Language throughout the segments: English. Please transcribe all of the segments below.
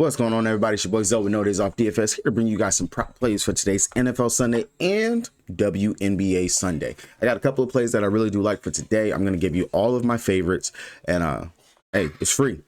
What's going on, everybody? It's your boy Zoe with No Days Off DFS here to bring you guys some prop plays for today's NFL Sunday and WNBA Sunday. I got a couple of plays that I really do like for today. I'm going to give you all of my favorites, and hey, it's free.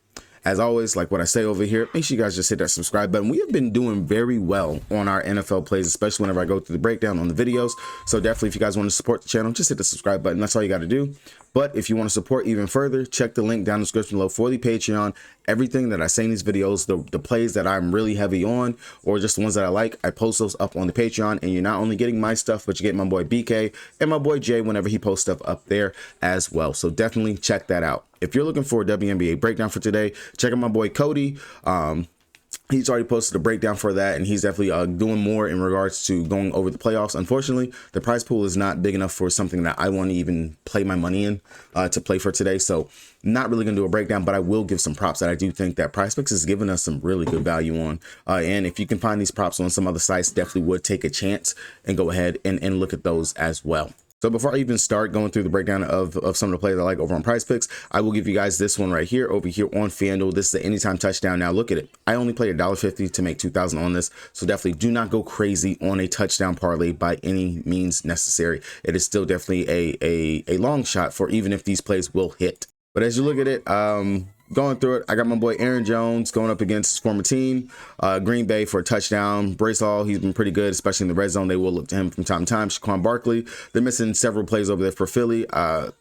As always, like what I say over here, make sure you guys just hit that subscribe button. We have been doing very well on our NFL plays, especially whenever I go through the breakdown on the videos. So definitely, if you guys want to support the channel, just hit the subscribe button. That's all you got to do. But if you want to support even further, check the link down in the description below for the Patreon. Everything that I say in these videos, the plays that I'm really heavy on, or just the ones that I like, I post those up on the Patreon. And you're not only getting my stuff, but you get my boy BK and my boy Jay whenever he posts stuff up there as well. So definitely check that out. If you're looking for a WNBA breakdown for today, check out my boy Cody. He's already posted a breakdown for that, and he's definitely doing more in regards to going over the playoffs. Unfortunately, the prize pool is not big enough for something that I want to even play my money in to play for today. So not really going to do a breakdown, but I will give some props that I do think that Prizepicks is giving us some really good value on. And if you can find these props on some other sites, definitely would take a chance and go ahead and look at those as well. So before I even start going through the breakdown of some of the plays I like over on Prizepicks, I will give you guys this one right here over here on FanDuel. This is the anytime touchdown. Now look at it. I only played $1.50 to make 2,000 on this. So definitely do not go crazy on a touchdown parlay by any means necessary. It is still definitely a long shot for even if these plays will hit. But as you look at it, going through it, I got my boy Aaron Jones going up against his former team, Green Bay for a touchdown. Bracewell, he's been pretty good, especially in the red zone. They will look to him from time to time. Shaquan Barkley, they're missing several plays over there for Philly.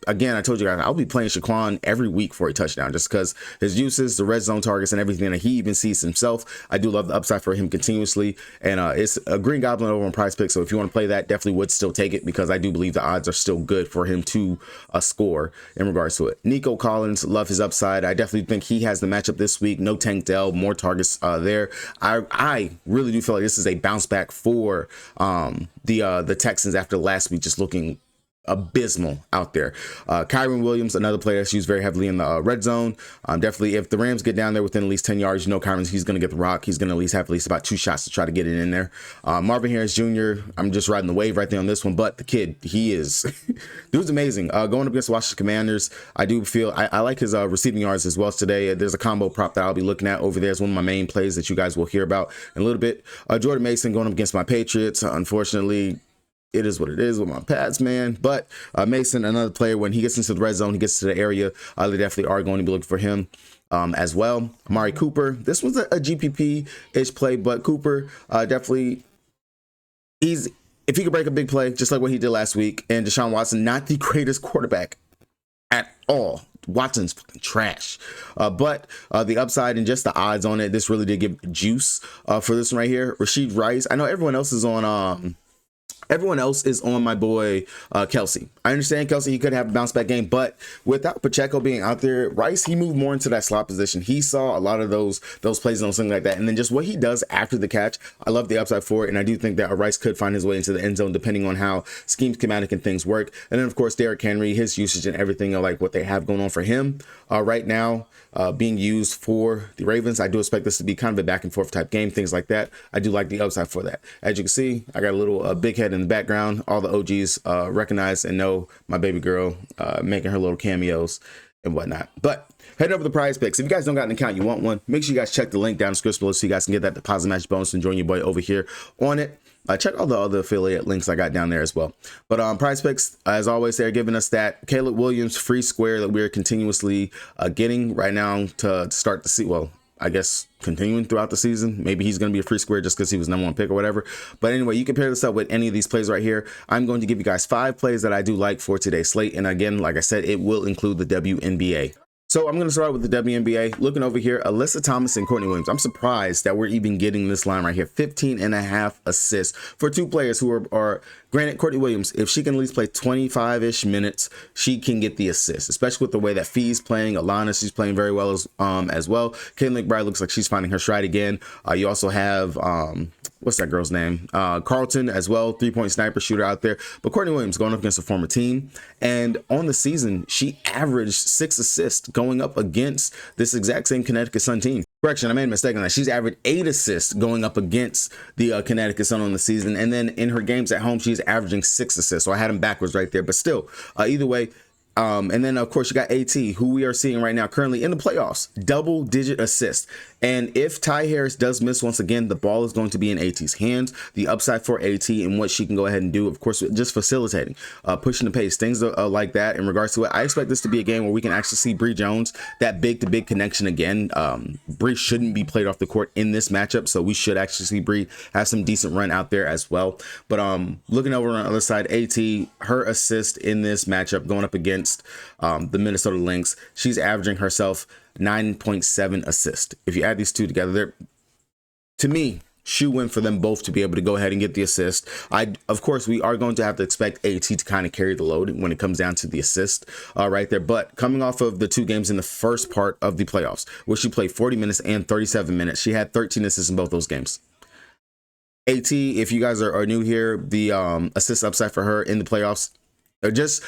Again, I told you guys, I'll be playing Shaquan every week for a touchdown just because his uses, the red zone targets, and everything that he even sees himself. I do love the upside for him continuously. And it's a Green Goblin over on Prizepicks. So if you want to play that, definitely would still take it because I do believe the odds are still good for him to score in regards to it. Nico Collins, love his upside. I definitely think he has the matchup this week. No Tank Dell, more targets there. I really do feel like this is a bounce back for the Texans after last week just looking abysmal out there. Kyron Williams, another player that's used very heavily in the red zone. Definitely, if the Rams get down there within at least 10 yards, you know he's going to get the rock. He's going to at least have at least about 2 shots to try to get it in there. Marvin Harris Jr., I'm just riding the wave right there on this one, but the kid, he is dude's amazing. Going up against the Washington Commanders, I do feel I like his receiving yards as well today. There's a combo prop that I'll be looking at over there. It's one of my main plays that you guys will hear about in a little bit. Jordan Mason going up against my Patriots. Unfortunately, it is what it is with my Pats, man. But Mason, another player, when he gets into the red zone, he gets to the area, they definitely are going to be looking for him as well. Amari Cooper, this was a GPP-ish play, but Cooper definitely, if he could break a big play, just like what he did last week, and Deshaun Watson, not the greatest quarterback at all. Watson's fucking trash, but the upside and just the odds on it, this really did give juice for this one right here. Rashid Rice, I know everyone else is on my boy Kelsey. I understand Kelsey, he could have a bounce back game, but without Pacheco being out there, Rice, he moved more into that slot position. He saw a lot of those plays and something like that, and then just what he does after the catch, I love the upside for it, and I do think that Rice could find his way into the end zone depending on how scheme schematic and things work. And then of course Derrick Henry, his usage and everything, like what they have going on for him right now, being used for the Ravens. I do expect this to be kind of a back and forth type game, things like that. I do like the upside for that. As you can see, I got a little big head in the background. All the OGs recognize and know my baby girl making her little cameos and whatnot. But head over to Prizepicks. If you guys don't got an account, you want one, make sure you guys check the link down in the description below so you guys can get that deposit match bonus and join your boy over here on it. Check all the other affiliate links I got down there as well. But Prizepicks, as always, they're giving us that Caleb Williams free square that we're continuously getting right now to start the season. Well, I guess continuing throughout the season. Maybe he's going to be a free square just because he was #1 pick or whatever. But anyway, you can pair this up with any of these plays right here. I'm going to give you guys 5 plays that I do like for today's slate. And again, like I said, it will include the WNBA. So I'm going to start with the WNBA. Looking over here, Alyssa Thomas and Courtney Williams. I'm surprised that we're even getting this line right here. 15.5 assists for 2 players who are granted, Courtney Williams, if she can at least play 25-ish minutes, she can get the assist, especially with the way that Fee's playing. Alana, she's playing very well as well. Caitlin McBride looks like she's finding her stride again. You also have, what's that girl's name? Carlton as well, 3-point sniper shooter out there. But Courtney Williams going up against a former team. And on the season, she averaged 6 assists going up against this exact same Connecticut Sun team. Correction, I made a mistake on that. She's averaged 8 assists going up against the Connecticut Sun on the season. And then in her games at home, she's averaging 6 assists. So I had them backwards right there. But still, either way, And then of course you got AT, who we are seeing right now currently in the playoffs, double-digit assists. And if Ty Harris does miss once again, the ball is going to be in AT's hands. The upside for AT and what she can go ahead and do, of course, just facilitating, pushing the pace, things like that. In regards to it, I expect this to be a game where we can actually see Bree Jones, that big-to-big connection again. Bree shouldn't be played off the court in this matchup, so we should actually see Bree have some decent run out there as well. But looking over on the other side, AT, her assist in this matchup going up against the Minnesota Lynx, she's averaging herself 9.7 assists. If you add these two together, they're, to me, shoe-in for them both to be able to go ahead and get the assist. Of course, we are going to have to expect AT to kind of carry the load when it comes down to the assist right there. But coming off of the 2 games in the first part of the playoffs, where she played 40 minutes and 37 minutes, she had 13 assists in both those games. AT, if you guys are new here, the assist upside for her in the playoffs, or just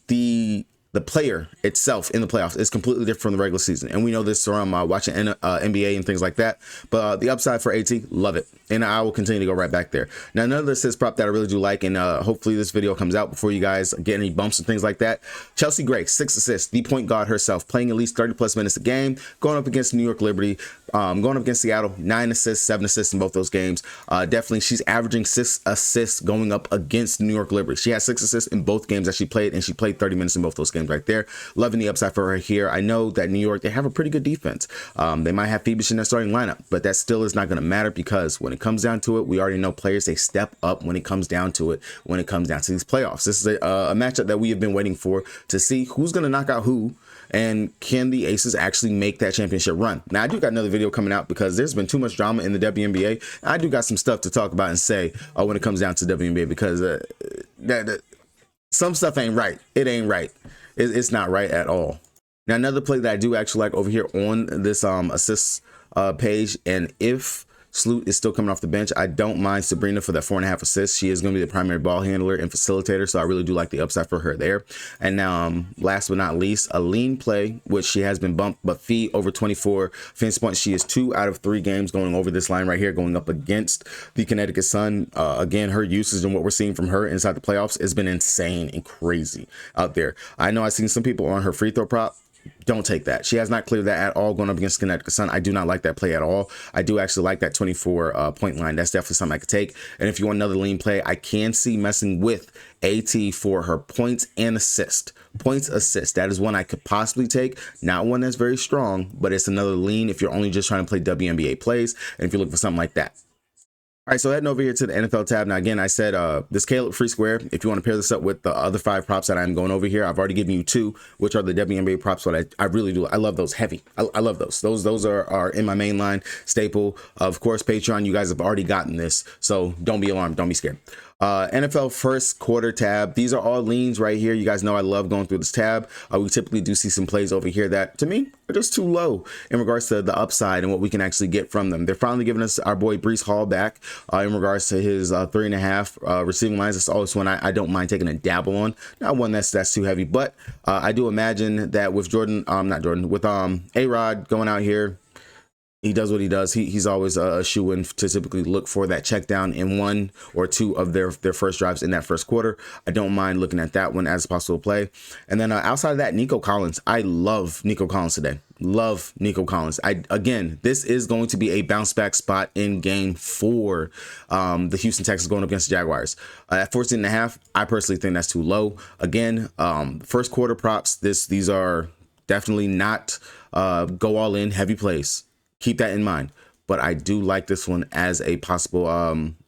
the player itself in the playoffs is completely different from the regular season. And we know this from watching NBA and things like that. But the upside for AT, love it. And I will continue to go right back there. Now, another assist prop that I really do like, and hopefully this video comes out before you guys get any bumps and things like that. Chelsea Gray, 6 assists, the point guard herself, playing at least 30+ minutes a game, going up against New York Liberty, going up against Seattle, 9 assists, 7 assists in both those games. Definitely, she's averaging 6 assists going up against New York Liberty. She has 6 assists in both games that she played, and she played 30 minutes in both those games right there. Loving the upside for her here. I know that New York, they have a pretty good defense. They might have Phoebus in their starting lineup, but that still is not going to matter, because when it comes down to it, we already know players, they step up when it comes down to it, when it comes down to these playoffs. This is a matchup that we have been waiting for, to see who's going to knock out who, and can the Aces actually make that championship run. Now, I do got another video coming out, because there's been too much drama in the WNBA. I do got some stuff to talk about and say when it comes down to WNBA, because some stuff ain't right. It ain't right. It's not right at all. Now, another play that I do actually like over here on this assists page, and if Sloot is still coming off the bench, I don't mind Sabrina for that 4.5 assists. She is going to be the primary ball handler and facilitator, so I really do like the upside for her there. And now, last but not least, a lean play, which she has been bumped, but fee over 24 fantasy points. She is 2 out of 3 games going over this line right here, going up against the Connecticut Sun. Again, her usage and what we're seeing from her inside the playoffs has been insane and crazy out there. I know I've seen some people on her free throw prop. Don't take that. She has not cleared that at all going up against Connecticut Sun. I do not like that play at all. I do actually like that 24 point line. That's definitely something I could take. And if you want another lean play, I can see messing with AT for her points and assist. Points, assist. That is one I could possibly take. Not one that's very strong, but it's another lean if you're only just trying to play WNBA plays, and if you look for something like that. All right, so heading over here to the NFL tab. Now, again, I said this Caleb free square, if you want to pair this up with the other 5 props that I'm going over here, I've already given you 2, which are the WNBA props, but I really do. I love those heavy. I love those. Those are in my main line staple. Of course, Patreon, you guys have already gotten this, so don't be alarmed. Don't be scared. NFL first quarter tab. These are all leans right here. You guys know I love going through this tab. We typically do see some plays over here that, to me, are just too low in regards to the upside and what we can actually get from them. They're finally giving us our boy Breece Hall back in regards to his 3.5 receiving lines. It's always one I don't mind taking a dabble on. Not one that's too heavy, but I do imagine that with with A-Rod going out here, he does what he does. He's always a shoe-in to typically look for that check down in 1 or 2 of their first drives in that first quarter. I don't mind looking at that one as a possible play. And then outside of that, Nico Collins. I love Nico Collins today. Love Nico Collins. Again, this is going to be a bounce back spot in game 4. The Houston Texans going up against the Jaguars. At 14.5, I personally think that's too low. Again, first quarter props. These are definitely not go all in heavy plays. Keep that in mind. But I do like this one as a possible,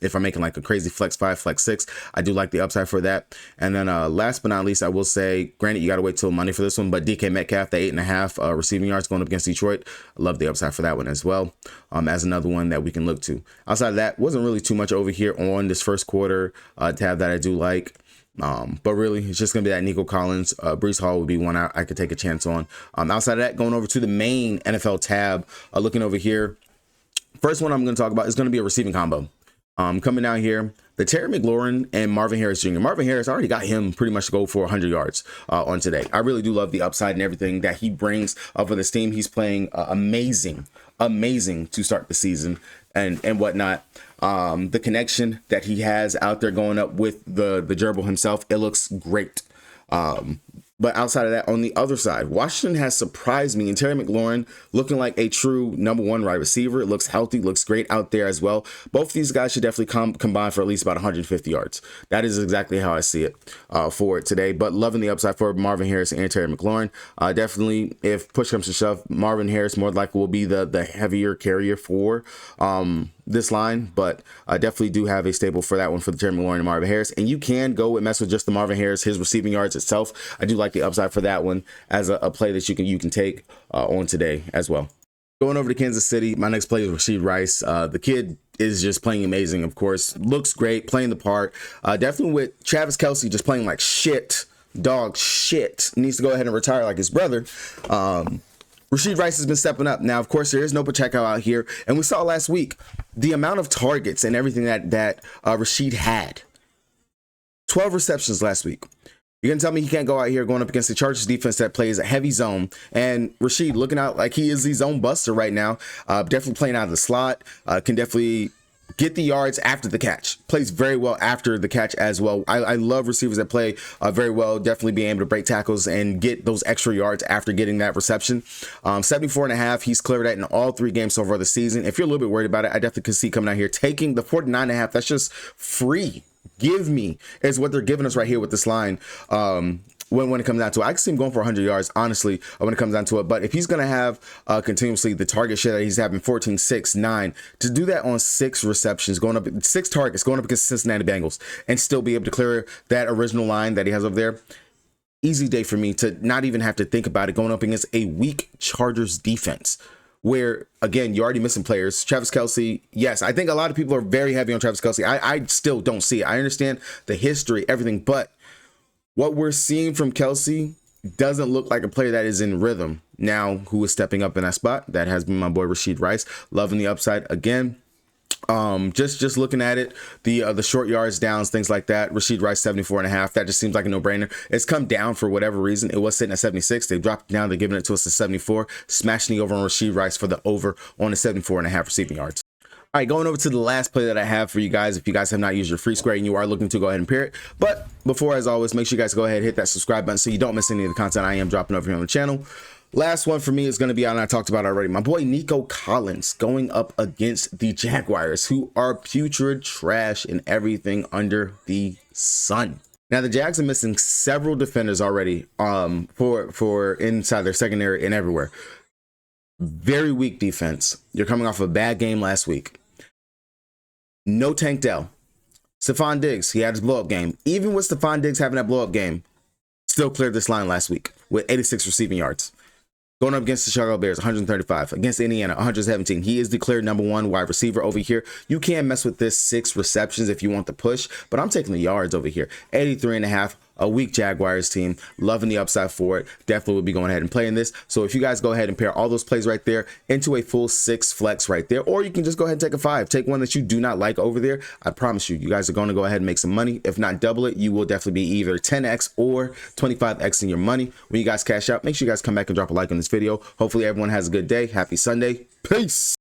if I'm making like a crazy flex 5, flex 6, I do like the upside for that. And then last but not least, I will say, granted, you got to wait till Monday for this one, but DK Metcalf, the 8.5 receiving yards going up against Detroit. I love the upside for that one as well, as another one that we can look to. Outside of that, wasn't really too much over here on this first quarter tab that I do like. But really, it's just going to be that Nico Collins. Breece Hall would be one I could take a chance on. Outside of that, going over to the main NFL tab, looking over here. First one I'm going to talk about is going to be a receiving combo. Coming down here, the Terry McLaurin and Marvin Harris Jr. Marvin Harris, I already got him pretty much to go for 100 yards on today. I really do love the upside and everything that he brings for this team. He's playing amazing to start the season and whatnot. The connection that he has out there going up with the gerbil himself, it looks great. But outside of that, on the other side, Washington has surprised me. And Terry McLaurin looking like a true #1 wide receiver. It looks healthy, looks great out there as well. Both of these guys should definitely combine for at least about 150 yards. That is exactly how I see it for it today. But loving the upside for Marvin Harris and Terry McLaurin. Definitely, if push comes to shove, Marvin Harris more likely will be the heavier carrier for this line, but I definitely do have a stable for that one for the Terry McLaurin and Marvin Harris. And you can go and mess with just the Marvin Harris, his receiving yards itself. I do like the upside for that one as a play that you can take on today as well. Going over to Kansas City, my next play is Rashee Rice. The kid is just playing amazing, of course. Looks great, playing the part. Definitely with Travis Kelce just playing like shit, dog shit. Needs to go ahead and retire like his brother. Rashee Rice has been stepping up. Now, of course, there is no Pacheco out here. And we saw last week the amount of targets and everything that Rashee had. 12 receptions last week. You're going to tell me he can't go out here going up against the Chargers defense that plays a heavy zone. And Rashee looking out like he is the zone buster right now. Definitely playing out of the slot. Can definitely get the yards after the catch. Plays very well after the catch as well. I love receivers that play very well. Definitely being able to break tackles and get those extra yards after getting that reception. 74.5. He's cleared that in all 3 games so far this season. If you're a little bit worried about it, I definitely could see coming out here taking the 49.5. That's just free. Give me is what they're giving us right here with this line. When it comes down to it, I can see him going for 100 yards, honestly, when it comes down to it. But if he's going to have continuously the target share that he's having, 14, 6, 9, to do that on 6 receptions, going up 6 targets, going up against Cincinnati Bengals, and still be able to clear that original line that he has over there, easy day for me to not even have to think about it, going up against a weak Chargers defense. Where, again, you're already missing players. Travis Kelce, yes, I think a lot of people are very heavy on Travis Kelce. I still don't see it. I understand the history, everything, but what we're seeing from Kelce doesn't look like a player that is in rhythm. Now, who is stepping up in that spot? That has been my boy Rashee Rice. Loving the upside again. Just looking at it, the short yards downs, things like that. Rashee Rice 74.5. That just seems like a no-brainer. It's come down for whatever reason. It was sitting at 76. They dropped it down. They're giving it to us at 74. Smashing the over on Rashee Rice for the over on the 74.5 receiving yards. All right, going over to the last play that I have for you guys. If you guys have not used your free square and you are looking to go ahead and pair it. But before, as always, make sure you guys go ahead and hit that subscribe button so you don't miss any of the content I am dropping over here on the channel. Last one for me is going to be out, and I talked about it already. My boy Nico Collins going up against the Jaguars, who are putrid trash and everything under the sun. Now, the Jags are missing several defenders already for inside their secondary and everywhere. Very weak defense. You're coming off a bad game last week. No Tank Dell. Stephon Diggs, he had his blow-up game. Even with Stephon Diggs having that blow-up game, still cleared this line last week with 86 receiving yards. Going up against the Chicago Bears, 135. Against Indiana, 117. He is declared #1 wide receiver over here. You can mess with this 6 receptions if you want to push, but I'm taking the yards over here. 83.5. A weak Jaguars team. Loving the upside for it. Definitely will be going ahead and playing this. So if you guys go ahead and pair all those plays right there into a full 6 flex right there, or you can just go ahead and take a 5. Take one that you do not like over there. I promise you, you guys are going to go ahead and make some money. If not double it, you will definitely be either 10x or 25x in your money. When you guys cash out, make sure you guys come back and drop a like on this video. Hopefully everyone has a good day. Happy Sunday. Peace.